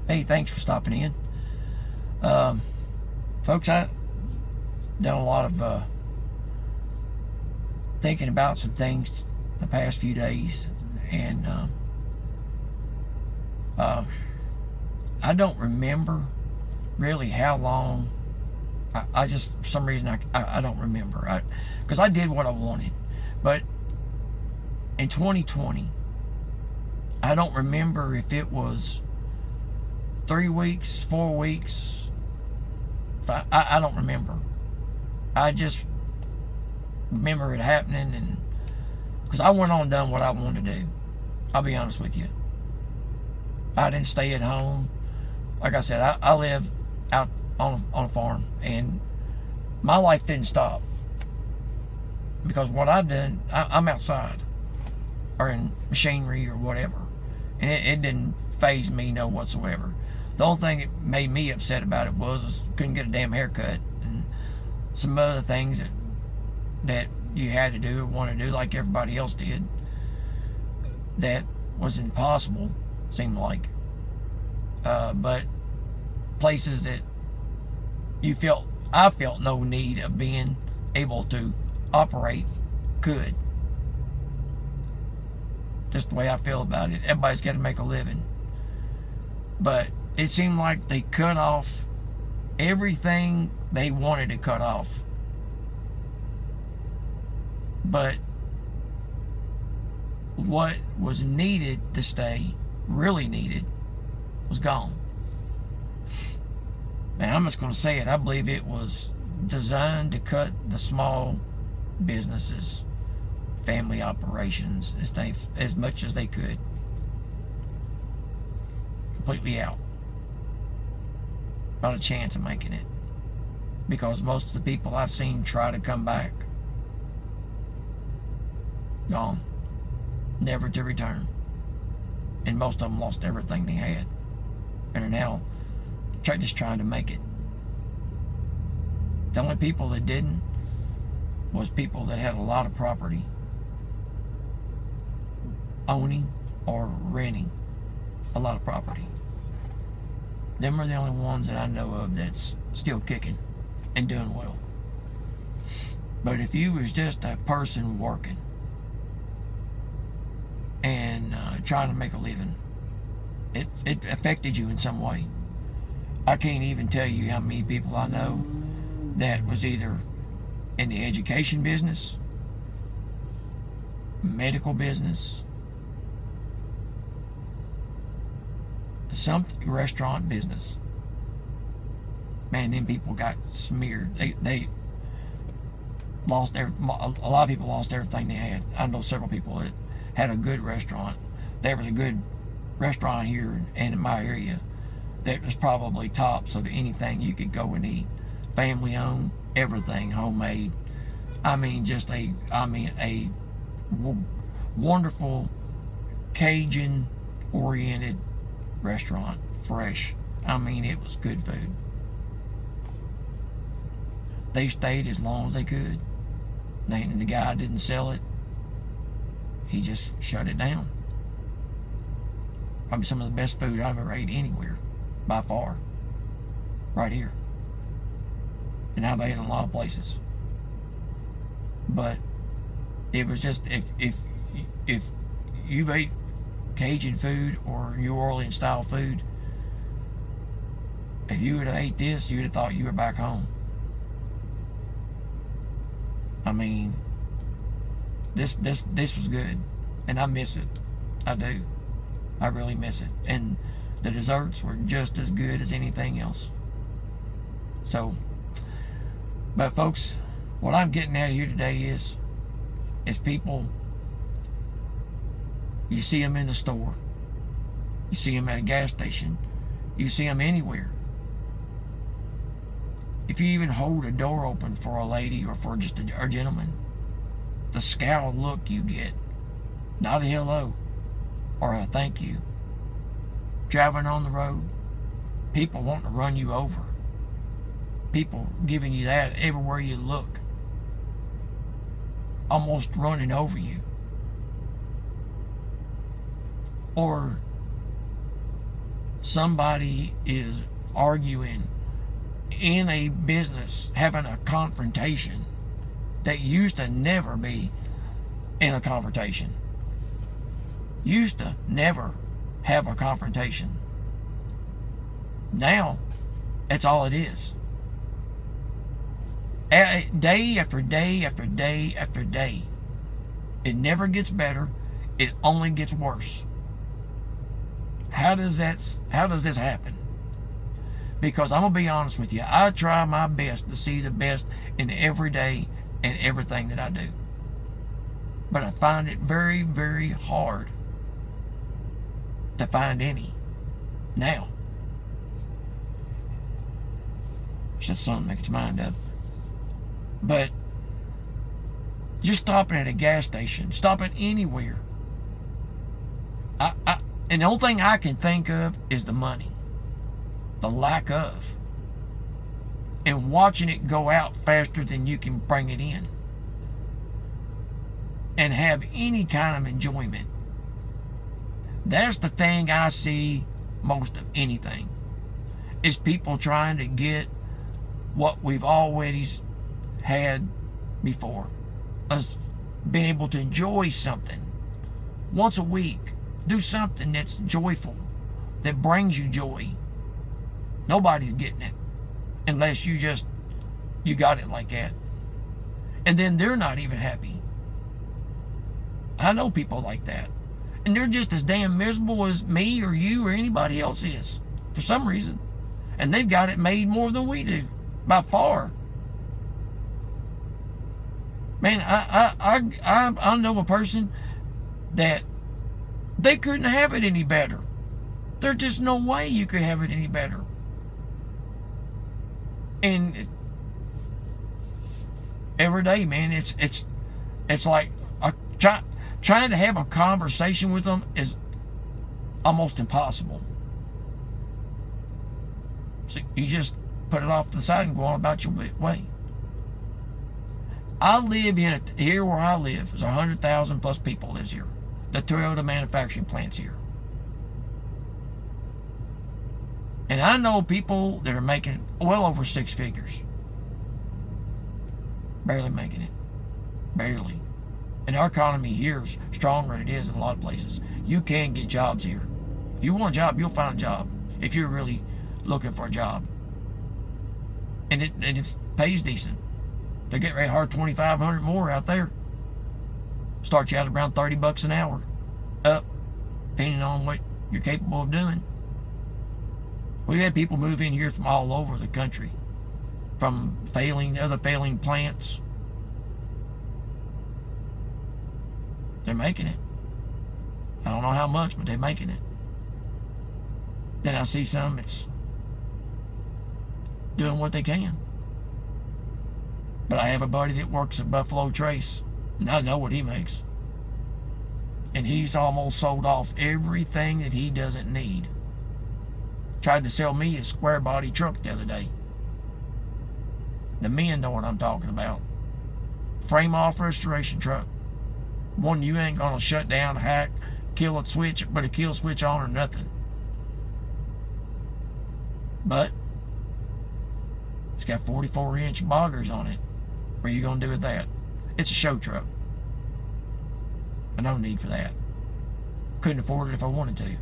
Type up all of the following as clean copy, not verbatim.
Hey, thanks for stopping in. Folks, I've done a lot of thinking about some things the past few days, and I don't remember really how long. I just, for some reason, I don't remember. Because I did what I wanted. But in 2020, I don't remember if it was 3 weeks, 4 weeks. I don't remember. I just remember it happening, and because I went on and done what I wanted to do. I'll be honest with you. I didn't stay at home. Like I said, I live out on a farm, and my life didn't stop because what I've done, I'm outside or in machinery or whatever, and it didn't faze me no whatsoever. The only thing that made me upset about it was couldn't get a damn haircut and some other things that you had to do or want to do like everybody else did. That was impossible, seemed like. But places that I felt no need of being able to operate could. Just the way I feel about it. Everybody's got to make a living. But it seemed like they cut off everything they wanted to cut off. But what was needed to stay, really needed, was gone. And I'm just going to say it. I believe it was designed to cut the small businesses, family operations, as much as they could. Completely out. Not a chance of making it. Because most of the people I've seen try to come back, gone. Never to return. And most of them lost everything they had. And are now just trying to make it. The only people that didn't was people that had a lot of property, owning or renting a lot of property. Them are the only ones that I know of that's still kicking and doing well. But if you was just a person working and trying to make a living, it affected you in some way. I can't even tell you how many people I know that was either in the education business, medical business, some restaurant business. Man, them people got smeared. They lost a lot of people lost everything they had. I know several people that had a good restaurant. There was a good restaurant here in my area that was probably tops of anything you could go and eat. Family owned, everything homemade. I mean, a wonderful Cajun oriented restaurant, fresh. I mean, it was good food. They stayed as long as they could. And the guy didn't sell it. He just shut it down. Probably some of the best food I've ever ate anywhere, by far. Right here. And I've ate in a lot of places. But it was just, if you've ate Cajun food or New Orleans style food, if you would have ate this, you would have thought you were back home. I mean, this was good, and I miss it. I do. I really miss it. And the desserts were just as good as anything else. So, but folks, what I'm getting at here today is people, you see them in the store, you see them at a gas station, you see them anywhere. If you even hold a door open for a lady or for just a gentleman, the scowled look you get, not a hello or a thank you. Driving on the road, people wanting to run you over. People giving you that everywhere you look. Almost running over you. Or somebody is arguing in a business, having a confrontation that used to never be in a confrontation. Used to never have a confrontation. Now, that's all it is. Day after day after day after day. It never gets better. It only gets worse. How does this happen? Because I'm going to be honest with you. I try my best to see the best in every day and everything that I do. But I find it very, very hard to find any now. Just something makes its mind up. But just stopping at a gas station, stopping anywhere. And the only thing I can think of is the money. The lack of. And watching it go out faster than you can bring it in. And have any kind of enjoyment. That's the thing I see most of anything. Is people trying to get what we've already had before. Us being able to enjoy something once a week. Do something that's joyful, that brings you joy. Nobody's getting it unless you got it like that. And then they're not even happy. I know people like that. And they're just as damn miserable as me or you or anybody else is for some reason. And they've got it made more than we do, by far. Man, I know a person that they couldn't have it any better. There's just no way you could have it any better. And every day, man, it's like trying to have a conversation with them is almost impossible. So you just put it off to the side and go on about your way. I live here where I live, there's 100,000 plus people lives here. The Toyota manufacturing plant's here. And I know people that are making well over 6 figures. Barely making it. Barely. And our economy here is stronger than it is in a lot of places. You can get jobs here. If you want a job, you'll find a job. If you're really looking for a job. And it pays decent. They're getting ready to hire 2,500 more out there. Start you out around $30 an hour. Up. Depending on what you're capable of doing. We've had people move in here from all over the country. From other failing plants. They're making it. I don't know how much, but they're making it. Then I see some that's doing what they can. But I have a buddy that works at Buffalo Trace, and I know what he makes. And he's almost sold off everything that he doesn't need. Tried to sell me a square body truck the other day. The men know what I'm talking about. Frame off restoration truck. One you ain't gonna shut down, hack, kill a switch, but a kill switch on or nothing. But it's got 44-inch boggers on it. What are you gonna do with that? It's a show truck. No need for that. Couldn't afford it if I wanted to.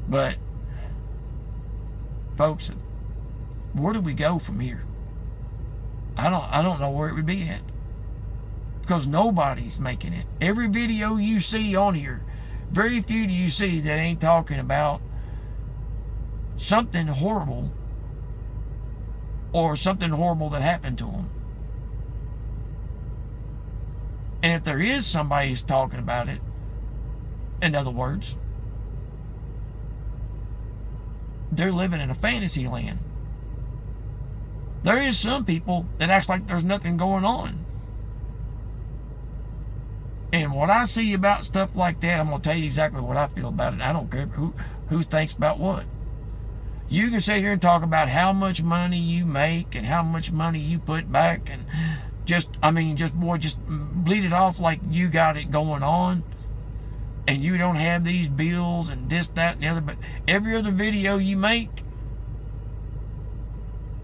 But folks, where do we go from here? I don't know where it would be at. Because nobody's making it. Every video you see on here, very few do you see that ain't talking about something horrible or something horrible that happened to them. And if there is somebody who's talking about it, in other words, they're living in a fantasy land. There is some people that acts like there's nothing going on. And what I see about stuff like that, I'm going to tell you exactly what I feel about it. I don't care who thinks about what. You can sit here and talk about how much money you make and how much money you put back and just bleed it off like you got it going on. and you don't have these bills and this, that, and the other, but every other video you make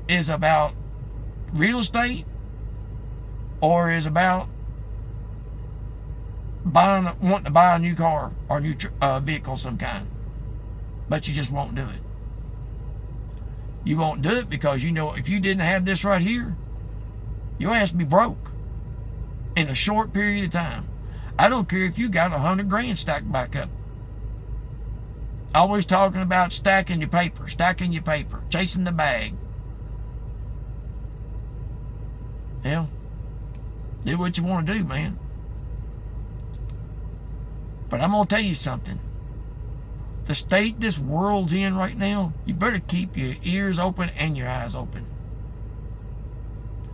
is about real estate or is about wanting to buy a new car or a new vehicle of some kind, but you just won't do it. You won't do it because you know if you didn't have this right here, your ass be broke in a short period of time. I don't care if you got 100 grand stacked back up. Always talking about stacking your paper, chasing the bag. Hell, do what you want to do, man. But I'm going to tell you something. The state this world's in right now, you better keep your ears open and your eyes open.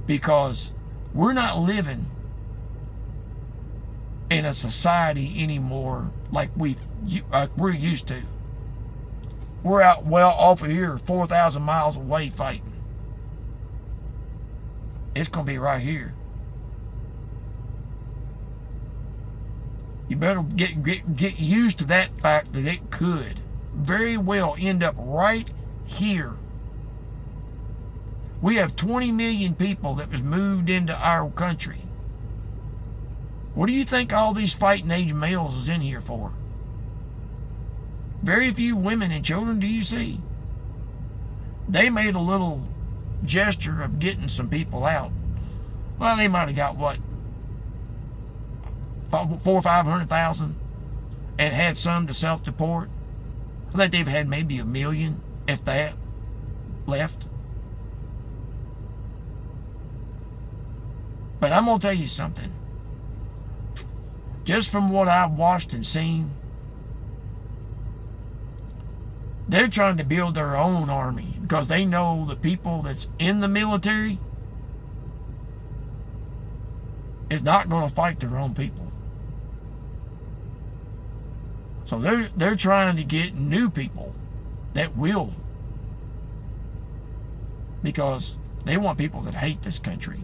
Because we're not living in a society anymore like we're used to. We're out well off of here, 4,000 miles away fighting. It's going to be right here. You better get used to that fact that it could very well end up right here. We have 20 million people that was moved into our country. What do you think all these fighting age males is in here for? Very few women and children do you see. They made a little gesture of getting some people out. Well, they might have got what? 400,000 or 500,000 and had some to self-deport. I think they've had maybe 1 million, if that, left. But I'm going to tell you something. Just from what I've watched and seen, they're trying to build their own army because they know the people that's in the military is not going to fight their own people. So they're trying to get new people that will, because they want people that hate this country.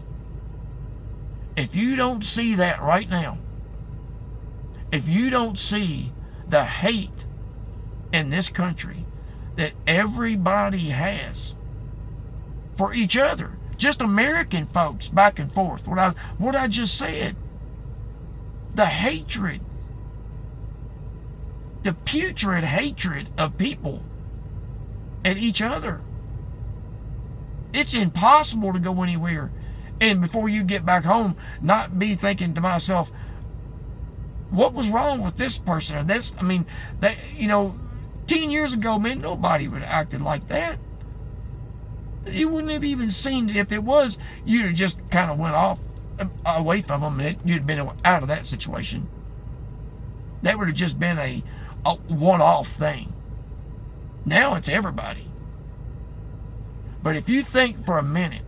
If you don't see that right now, if you don't see the hate in this country that everybody has for each other, just American folks back and forth, what I just said, the hatred, the putrid hatred of people at each other. It's impossible to go anywhere and before you get back home not be thinking to myself, what was wrong with this person or this? I mean, that, 10 years ago, man, nobody would have acted like that. You wouldn't have even seen it. If it was, you'd have just kind of went off away from them and you'd have been out of that situation. That would have just been a one-off thing. Now it's everybody. But if you think for a minute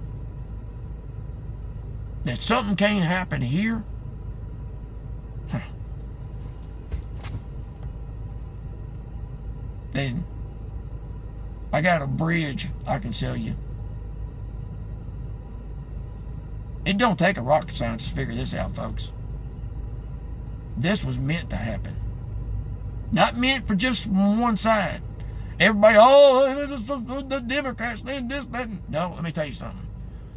that something can't happen here, then I got a bridge I can sell you. It don't take a rocket scientist to figure this out, folks. This was meant to happen. Not meant for just one side. Everybody, the Democrats, this, that. No, let me tell you something.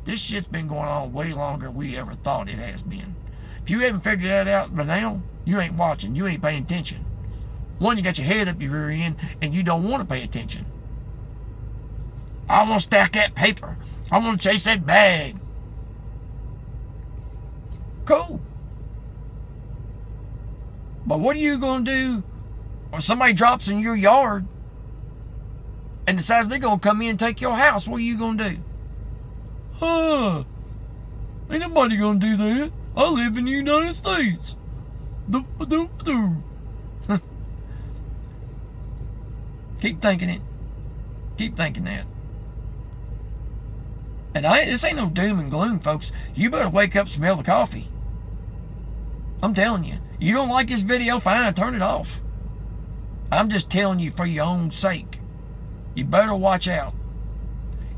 This shit's been going on way longer than we ever thought it has been. If you haven't figured that out by now, you ain't watching. You ain't paying attention. One, you got your head up your rear end and you don't want to pay attention. I want to stack that paper. I want to chase that bag. Cool. But what are you going to do when somebody drops in your yard and decides they're going to come in and take your house? What are you going to do? Ain't nobody going to do that. I live in the United States. Keep thinking it. Keep thinking that. And this ain't no doom and gloom, folks. You better wake up and smell the coffee. I'm telling you. You don't like this video, fine, turn it off. I'm just telling you for your own sake. You better watch out.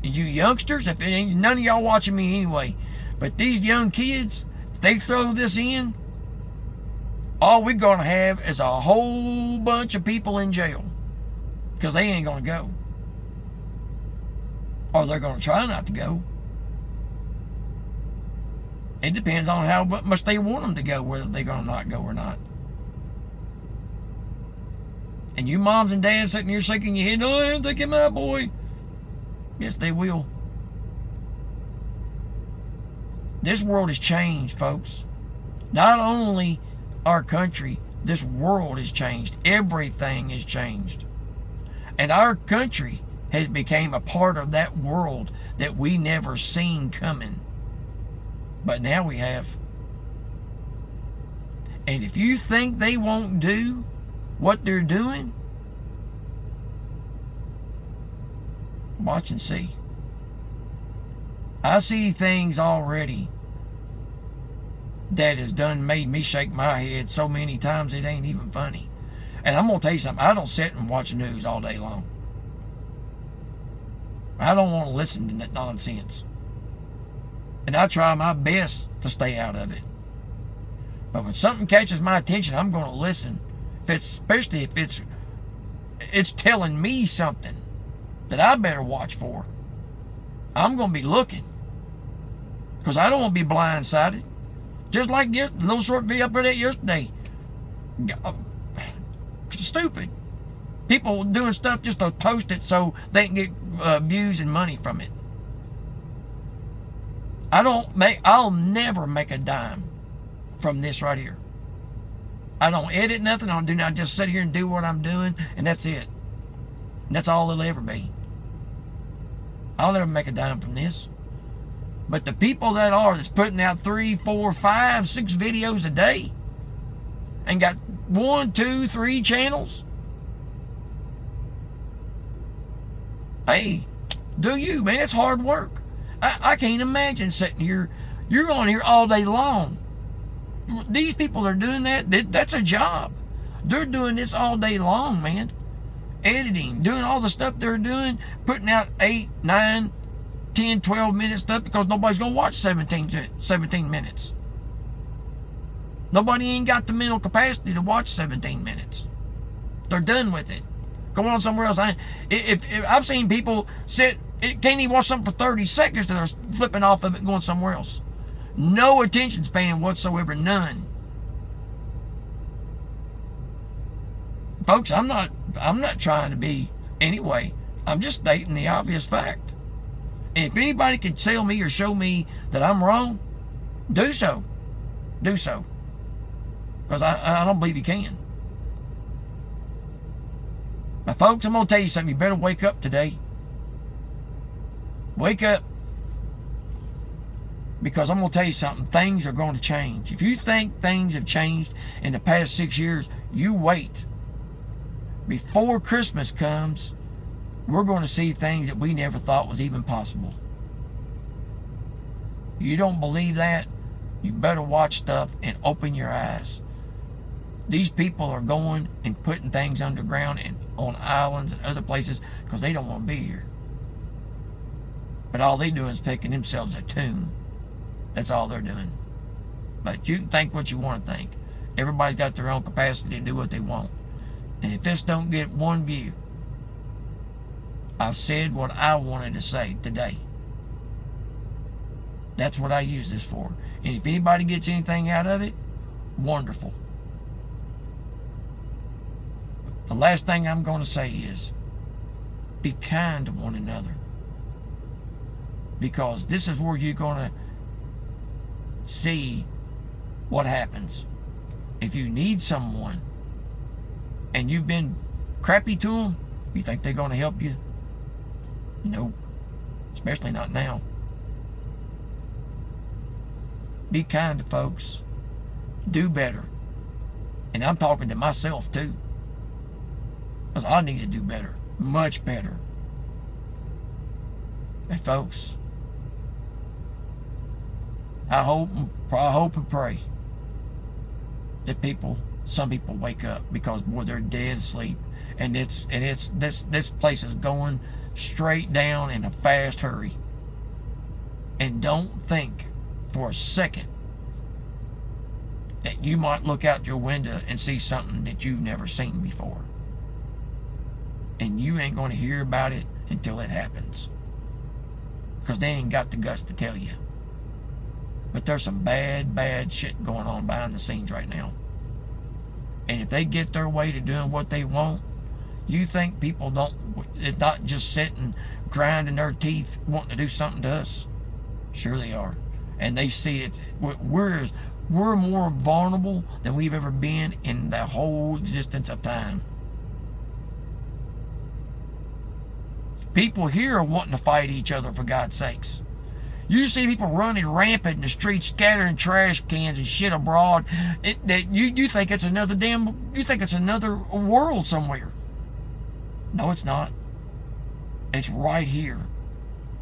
And you youngsters, if it ain't none of y'all watching me anyway, but these young kids, if they throw this in, all we're going to have is a whole bunch of people in jail because they ain't going to go. Or they're going to try not to go. It depends on how much they want them to go, whether they're going to not go or not. And you moms and dads sitting here shaking your head, oh, take him out, boy. Yes, they will. This world has changed, folks. Not only our country, this world has changed. Everything has changed. And our country has become a part of that world that we never seen coming. But now we have. And if you think they won't do what they're doing, watch and see. I see things already that has done made me shake my head so many times it ain't even funny. And I'm going to tell you something. I don't sit and watch the news all day long. I don't want to listen to that nonsense. And I try my best to stay out of it. But when something catches my attention, I'm going to listen. Especially if it's telling me something that I better watch for. I'm going to be looking. Because I don't want to be blindsided. Just like the little short video I put out yesterday. Stupid. People doing stuff just to post it so they can get views and money from it. I'll never make a dime from this right here. I don't edit nothing. I do not just sit here and do what I'm doing, and that's it. And that's all it'll ever be. I'll never make a dime from this. But the people that's putting out 3, 4, 5, 6 videos a day and got 1, 2, 3 channels, hey, do you, man? It's hard work. I can't imagine sitting here. You're on here all day long. These people are doing that. That's a job. They're doing this all day long, man. Editing, doing all the stuff they're doing, putting out 8, 9, 10, 12 minute stuff because nobody's going to watch 17 minutes. Nobody ain't got the mental capacity to watch 17 minutes. They're done with it. Go on somewhere else. If I've seen people can't even watch something for 30 seconds, they're flipping off of it and going somewhere else. No attention span whatsoever, none. Folks, I'm not trying to be anyway. I'm just stating the obvious fact. And if anybody can tell me or show me that I'm wrong, do so. Do so. Because I don't believe you can. But folks, I'm going to tell you something. You better wake up today. Wake up. Because I'm going to tell you something. Things are going to change. If you think things have changed in the past 6 years, you wait. Before Christmas comes, we're going to see things that we never thought was even possible. You don't believe that? You better watch stuff and open your eyes. These people are going and putting things underground and on islands and other places because they don't want to be here. But all they do is picking themselves a tune. That's all they're doing. But you can think what you want to think. Everybody's got their own capacity to do what they want. And if this don't get one view, I've said what I wanted to say today. That's what I use this for. And if anybody gets anything out of it, wonderful. The last thing I'm going to say is, be kind to one another. Because this is where you're going to see what happens. If you need someone and you've been crappy to them, you think they're going to help you? Nope. Especially not now. Be kind to folks. Do better. And I'm talking to myself too. Because I need to do better. Much better. Hey folks, I hope and pray that some people wake up, because boy, they're dead asleep, and this place is going straight down in a fast hurry. And don't think for a second that you might look out your window and see something that you've never seen before. And you ain't going to hear about it until it happens. Because they ain't got the guts to tell you. But there's some bad shit going on behind the scenes right now. And if they get their way to doing what they want, you think people it's not just sitting grinding their teeth wanting to do something to us? Sure they are. And they see it. We're more vulnerable than we've ever been in the whole existence of time. People here are wanting to fight each other, for God's sakes. You see people running rampant in the streets, scattering trash cans and shit abroad. You think it's another world somewhere. No, it's not. It's right here.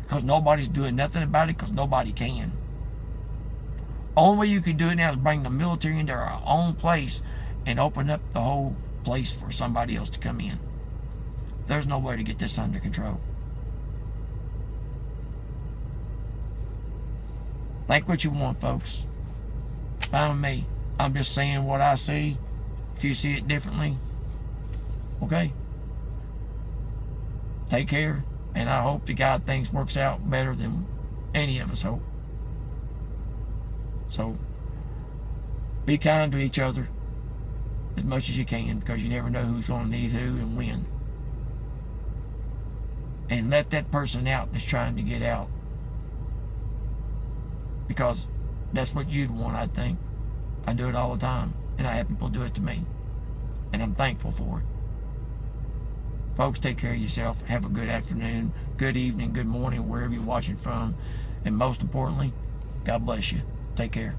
Because nobody's doing nothing about it, because nobody can. Only way you can do it now is bring the military into our own place and open up the whole place for somebody else to come in. There's no way to get this under control. Think what you want, folks. Fine with me. I'm just saying what I see. If you see it differently, okay. Take care. And I hope to God things works out better than any of us hope. So, be kind to each other as much as you can, because you never know who's going to need who and when. And let that person out that's trying to get out. Because that's what you'd want, I think. I do it all the time. And I have people do it to me. And I'm thankful for it. Folks, take care of yourself. Have a good afternoon, good evening, good morning, wherever you're watching from. And most importantly, God bless you. Take care.